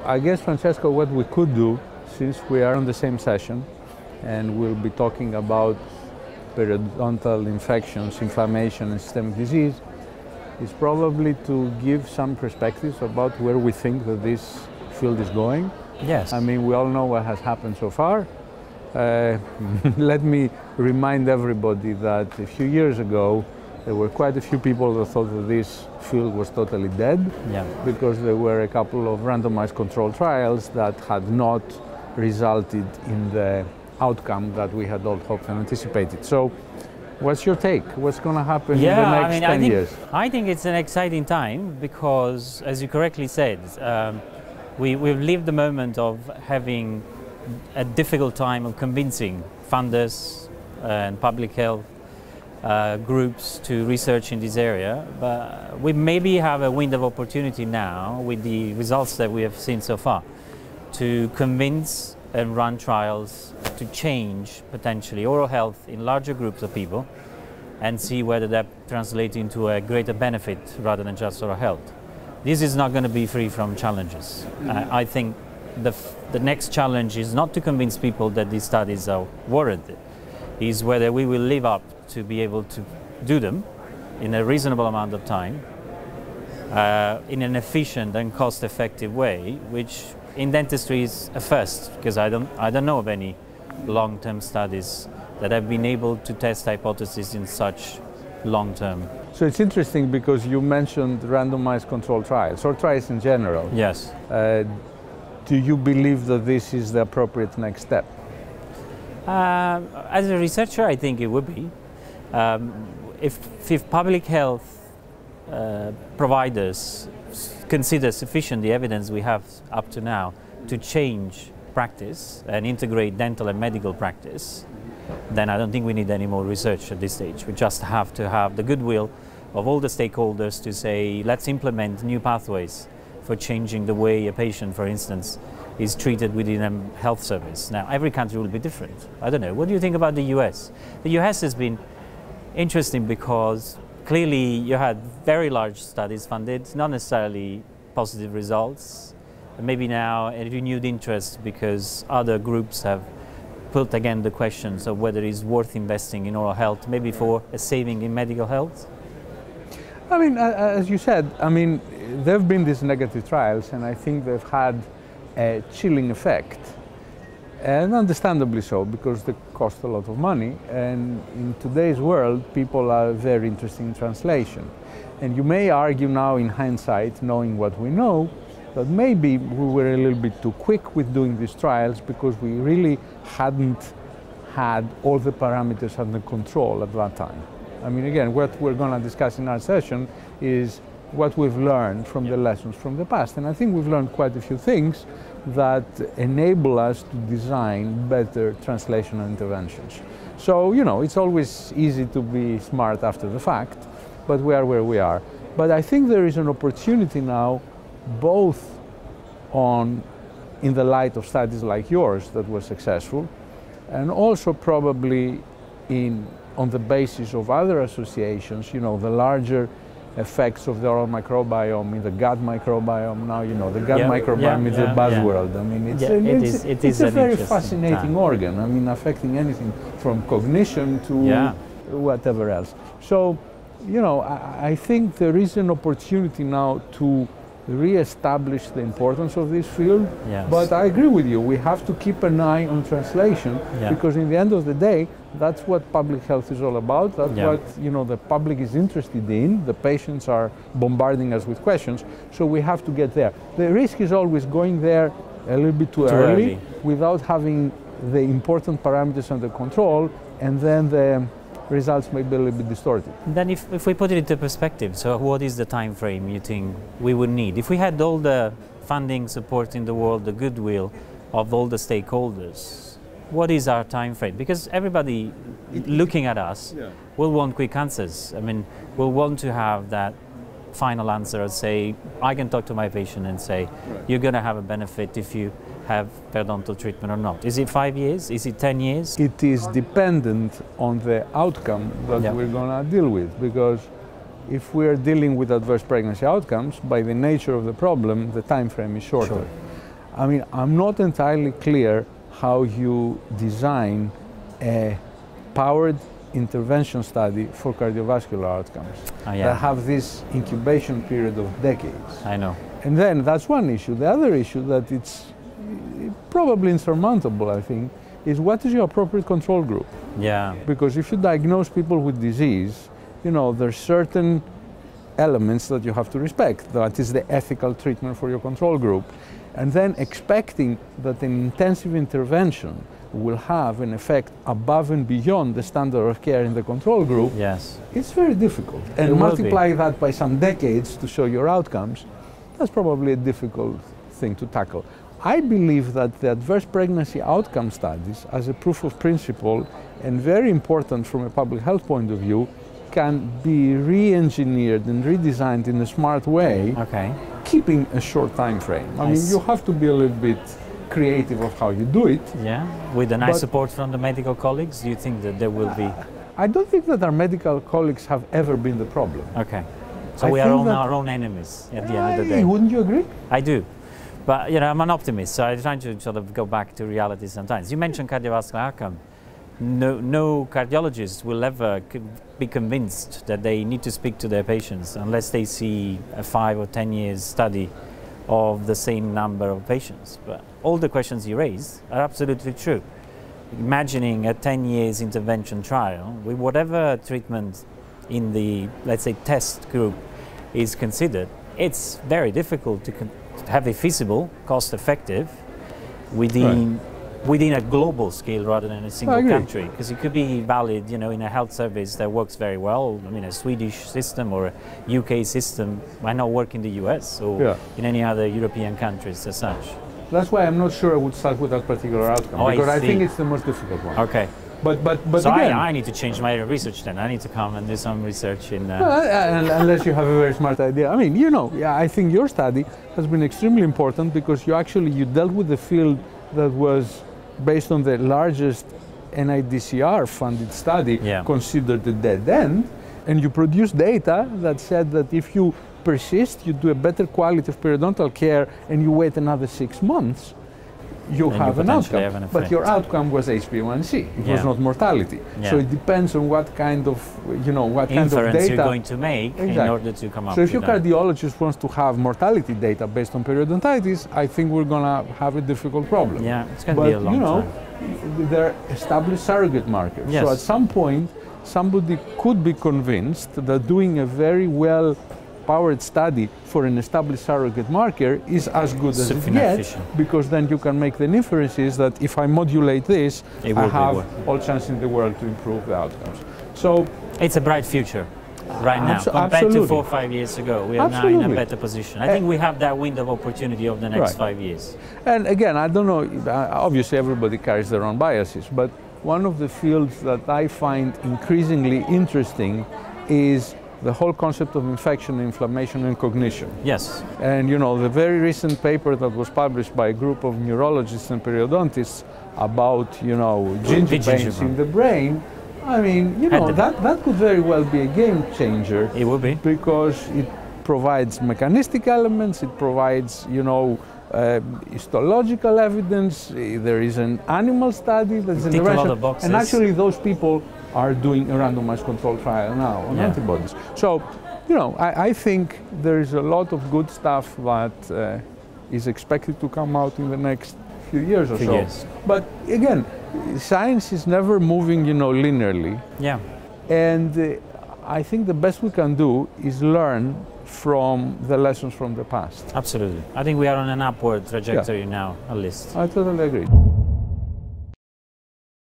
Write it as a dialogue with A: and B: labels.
A: I guess, Francesco, what we could do, since we are on the same session and we'll be talking about periodontal infections, inflammation and systemic disease, is probably to give some perspectives about where we think that this field is going.
B: Yes.
A: I mean, we all know what has happened so far. Let me remind everybody that a few years ago, there were quite a few people that thought that this field was totally dead, because there were a couple of randomized controlled trials that had not resulted in the outcome that we had all hoped and anticipated. So, what's your take? What's going to happen in the next 10 years?
B: I think it's an exciting time because, as you correctly said, we've lived the moment of having a difficult time of convincing funders and public health groups to research in this area, but we maybe have a window of opportunity now with the results that we have seen so far to convince and run trials to change potentially oral health in larger groups of people and see whether that translates into a greater benefit rather than just oral health. This is not going to be free from challenges. I think the next challenge is not to convince people that these studies are warranted, is whether we will live up to be able to do them in a reasonable amount of time, in an efficient and cost-effective way, which in dentistry is a first, because I don't know of any long-term studies that have been able to test hypotheses in such long-term.
A: So it's interesting because you mentioned randomized controlled trials, or trials in general.
B: Yes.
A: Do you believe that this is the appropriate next step?
B: As a researcher, I think it would be. If public health providers consider sufficient the evidence we have up to now to change practice and integrate dental and medical practice, then I don't think we need any more research at this stage. We just have to have the goodwill of all the stakeholders to say, let's implement new pathways for changing the way a patient, for instance, is treated within a health service. Now, every country will be different. I don't know. What do you think about the US? The US has been interesting because clearly you had very large studies funded, not necessarily positive results. Maybe now a renewed interest because other groups have put again the questions of whether it's worth investing in oral health, maybe for a saving in medical health.
A: I mean, as you said, I mean, there have been these negative trials, and I think they've had a chilling effect, and understandably so, because they cost a lot of money, and in today's world, people are very interested in translation. And you may argue now in hindsight, knowing what we know, that maybe we were a little bit too quick with doing these trials because we really hadn't had all the parameters under control at that time. I mean, again, what we're going to discuss in our session is what we've learned from the lessons from the past. And I think we've learned quite a few things that enable us to design better translational interventions. So, you know, it's always easy to be smart after the fact, but we are where we are. But I think there is an opportunity now, both in the light of studies like yours that were successful, and also probably on the basis of other associations, you know, the larger effects of the oral microbiome in the gut microbiome. Now, you know, the gut microbiome is a buzzword. I mean, it's a very fascinating organ. I mean, affecting anything from cognition to whatever else. So, you know, I think there is an opportunity now to re-establish the importance of this field.
B: Yes.
A: But I agree with you, we have to keep an eye on translation, because in the end of the day, that's what public health is all about. That's what, you know, the public is interested in. The patients are bombarding us with questions, so we have to get there. The risk is always going there a little bit too early without having the important parameters under control, and then the results may be a little bit distorted.
B: Then if we put it into perspective, so what is the time frame you think we would need? If we had all the funding support in the world, the goodwill of all the stakeholders, what is our time frame? Because everybody looking at us will want quick answers. I mean, will want to have that final answer and say, I can talk to my patient and say, you're going to have a benefit if you have periodontal treatment or not. Is it 5 years? Is it 10 years?
A: It is dependent on the outcome that we're going to deal with, because if we're dealing with adverse pregnancy outcomes, by the nature of the problem, the time frame is shorter. I mean, I'm not entirely clear how you design a powered intervention study for cardiovascular outcomes that have this incubation period of decades.
B: I know.
A: And then that's one issue. The other issue that it's probably insurmountable, I think, is what is your appropriate control group?
B: Yeah.
A: Because if you diagnose people with disease, you know, there's certain elements that you have to respect. That is the ethical treatment for your control group. And then expecting that an intensive intervention will have an effect above and beyond the standard of care in the control group,
B: yes,
A: it's very difficult. And multiply that by some decades to show your outcomes, that's probably a difficult thing to tackle. I believe that the adverse pregnancy outcome studies, as a proof of principle and very important from a public health point of view, can be re-engineered and redesigned in a smart way, keeping a short time frame. I mean, you have to be a little bit creative of how you do it.
B: Yeah, with a nice support from the medical colleagues, do you think that there will be?
A: I don't think that our medical colleagues have ever been the problem.
B: Okay, so we are all our own enemies at the end of the day.
A: Wouldn't you agree?
B: I do. But you know, I'm an optimist, so I try to sort of go back to reality sometimes. You mentioned cardiovascular outcome. No cardiologist will ever be convinced that they need to speak to their patients unless they see a 5 or 10 years study of the same number of patients. But all the questions you raise are absolutely true. Imagining a 10 years intervention trial with whatever treatment in the, let's say, test group is considered, it's very difficult to have it feasible, cost-effective, within a global scale rather than a single country. Because it could be valid, you know, in a health service that works very well. I mean, a Swedish system or a UK system might not work in the US or in any other European countries as such.
A: That's why I'm not sure I would start with that particular outcome, because I think it's the most difficult one.
B: Okay.
A: But
B: so
A: again,
B: I need to change my research then. I need to come and do some research in...
A: unless you have a very smart idea. I mean, you know, I think your study has been extremely important because you dealt with the field that was based on the largest NIDCR funded study considered a dead end, and you produced data that said that if you persist, you do a better quality of periodontal care and you wait another 6 months, you have an outcome. But your outcome was HbA1c. It was not mortality. So it depends on what kind of, you know, what kind of data
B: you're going to make in order to come up with that.
A: So if your cardiologist wants to have mortality data based on periodontitis, I think we're going to have a difficult problem.
B: Yeah, it's going to be a long time.
A: There are established surrogate markers. So at some point, somebody could be convinced that doing a very well powered study for an established surrogate marker is as good as it gets, because then you can make the inferences that if I modulate this, I have all chance in the world to improve the outcomes. So
B: it's a bright future right now compared to 4 or 5 years ago. We are now in a better position. I think we have that window of opportunity over the next 5 years.
A: And again, I don't know, obviously everybody carries their own biases, but one of the fields that I find increasingly interesting is the whole concept of infection, inflammation, and cognition.
B: Yes.
A: And you know, the very recent paper that was published by a group of neurologists and periodontists about, you know, gingiva in the brain, I mean, you know, that could very well be a game changer.
B: It would be.
A: Because it provides mechanistic elements, it provides, you know, histological evidence, there is an animal study that's in the range, and actually those people are doing a randomized control trial now on antibodies. So, you know, I think there is a lot of good stuff that is expected to come out in the next few years or so. But again, science is never moving, you know, linearly.
B: Yeah.
A: And I think the best we can do is learn from the lessons from the past.
B: Absolutely. I think we are on an upward trajectory now, at least.
A: I totally agree.